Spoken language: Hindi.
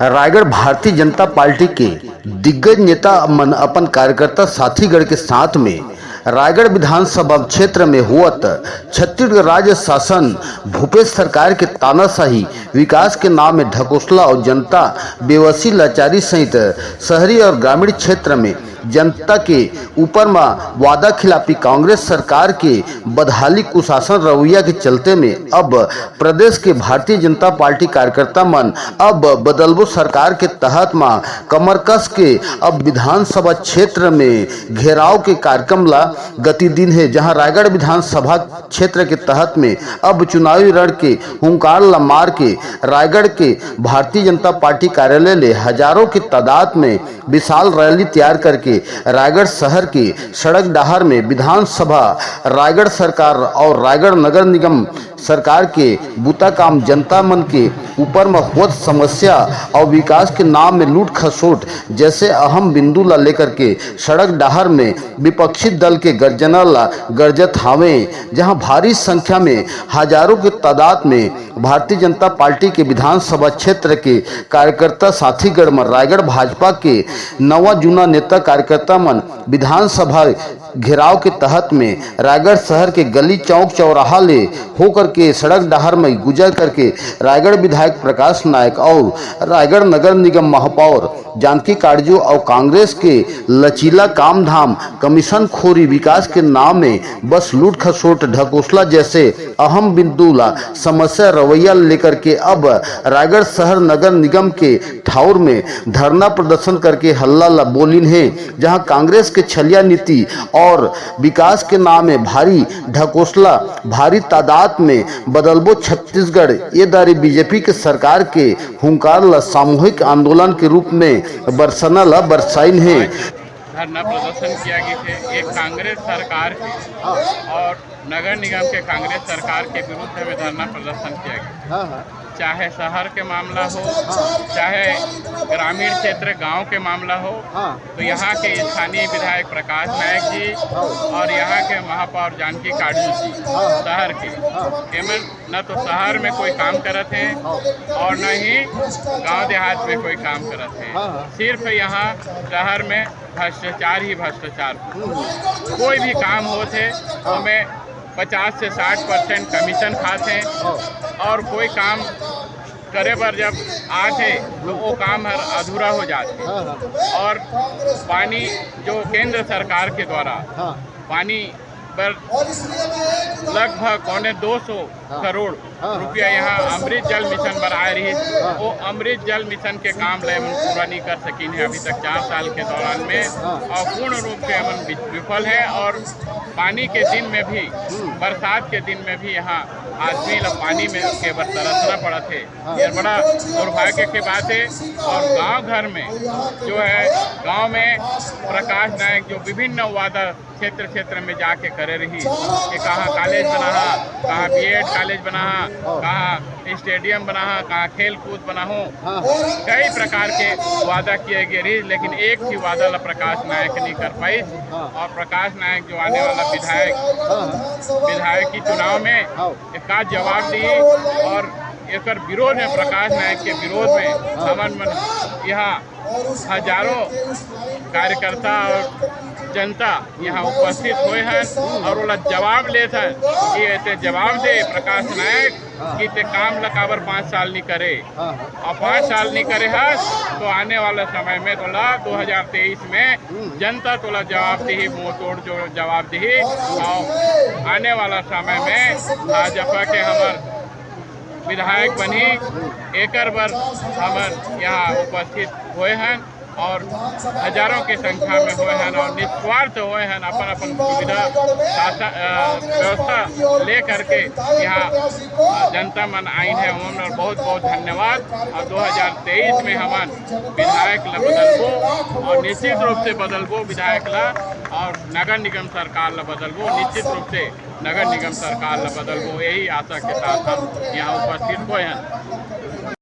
रायगढ़ भारतीय जनता पार्टी के दिग्गज नेता अपन कार्यकर्ता साथीगढ़ के साथ में रायगढ़ विधानसभा क्षेत्र में हुआ छत्तीसगढ़ राज्य शासन भूपेश सरकार के तानाशाही विकास के नाम में ढकोसला और जनता बेबसी लाचारी सहित शहरी और ग्रामीण क्षेत्र में जनता के ऊपर में वादा खिलाफी कांग्रेस सरकार के बदहाली कुशासन रवैया के चलते में अब प्रदेश के भारतीय जनता पार्टी कार्यकर्ता मन अब बदलबो सरकार के तहत में कमर कस के अब विधानसभा क्षेत्र में घेराव के कार्यक्रम ला गति दिन है, जहां रायगढ़ विधानसभा क्षेत्र के तहत में अब चुनावी रण के हुंकार ला मार के रायगढ़ के भारतीय जनता पार्टी कार्यालय ले हजारों की तादाद में विशाल रैली तैयार करके रायगढ़ शहर के सड़क डाहर में विधानसभा रायगढ़ सरकार और रायगढ़ नगर निगम सरकार के बूता काम जनता मन के ऊपर में होत समस्या और विकास के नाम में लूट खसोट जैसे अहम बिंदु ला लेकर के सड़क डाहर में विपक्षी दल के गर्जना ला गर्जत हावे, जहां भारी संख्या में हजारों की तादाद में भारतीय जनता पार्टी के विधानसभा क्षेत्र के कार्यकर्ता साथीगढ़ में रायगढ़ भाजपा के नवा जूना नेता कार्यकर्ता मन विधानसभा घेराव के तहत में रायगढ़ शहर के गली चौक चौराहा ले होकर के सड़क डाहर में गुजर करके रायगढ़ विधायक प्रकाश नायक और रायगढ़ नगर निगम महापौर जानकी काटजू और कांग्रेस के लचीला काम धाम कमीशन खोरी विकास के नाम में बस लूट खसोट ढकोसला जैसे अहम बिंदु ला समस्या रवैया लेकर के अब रायगढ़ शहर नगर निगम के ठाउर में धरना प्रदर्शन करके हल्ला ला बोलिन है, जहां कांग्रेस के छलिया नीति और विकास के नाम में भारी ढकोसला भारी तादाद में बदलबो छत्तीसगढ़ ये दारी बीजेपी के सरकार के हुंकार ला सामूहिक आंदोलन के रूप में बरसना ला बरसाइन है। धरना प्रदर्शन किया गया है एक कांग्रेस सरकार के और नगर निगम के कांग्रेस सरकार के विरुद्ध में धरना प्रदर्शन किया गया, चाहे शहर के मामला हो चाहे ग्रामीण क्षेत्र गांव के मामला हो। तो यहाँ के स्थानीय विधायक प्रकाश नायक जी और यहाँ के महापौर जानकी काटजू जी शहर के एमन न तो शहर में कोई काम करते हैं और न ही गांव देहात में कोई काम करते हैं, सिर्फ यहाँ शहर में भ्रष्टाचार ही भ्रष्टाचार। कोई भी काम होते हमें 50 से 60% कमीशन खाते हैं और कोई काम करे पर जब आते तो वो काम अधूरा हो जाते। और पानी जो केंद्र सरकार के द्वारा पानी पर लगभग 250 करोड़ रुपया यहाँ अमृत जल मिशन बनाए रही, वो अमृत जल मिशन के काम ले पूरा नहीं कर सकी है अभी तक 4 साल के दौरान में, और पूर्ण रूप से अमन विफल है। और पानी के दिन में भी बरसात के दिन में भी यहाँ आदमी लोग पानी में के तरसना पड़ा थे, ये बड़ा दुर्भाग्य की बात है। और गांव घर में जो है गांव में प्रकाश नायक जो विभिन्न वादा क्षेत्र में जाके करे रही कि कहाँ कॉलेज बना, कहाँ बीएड कॉलेज बना, कहाँ स्टेडियम बना, कहाँ खेल कूद बना हो, कई प्रकार के वादा किए गए रही, लेकिन एक ही वादा ला प्रकाश नायक नहीं कर पाई। और प्रकाश नायक जो आने वाला विधायक की चुनाव में इसका जवाब दी और एक विरोध में प्रकाश नायक के विरोध में हमन यहाँ हजारों कार्यकर्ता और जनता यहाँ उपस्थित हुए हैं और वो जवाब लेते हैं कि ऐसे जवाब दे प्रकाश नायक कि ते काम लकाबर 5 साल नहीं करे, और 5 साल नहीं करे है तो आने वाला समय में तोला 2023 में जनता तोला जवाब दी, मुँह तोड़ जो जवाब दी। और आने वाला समय में भाजपा के हमार विधायक बनी एकर बर हमर यहाँ उपस्थित हुए हैं और हजारों की संख्या में हुए हैं और निस्वार्थ हुए हैं, अपन सुविधा व्यवस्था ले करके यहाँ जनता मन आई है। उन्होंने बहुत बहुत धन्यवाद। और 2023 में हमन विधायक ला बदलबो और निश्चित रूप से बदलबो विधायक ला, और नगर निगम सरकार ला बदलबो निश्चित रूप से नगर निगम सरकार ला बदलबो, यही आशा के साथ हम यहाँ उपस्थित हुए हैं।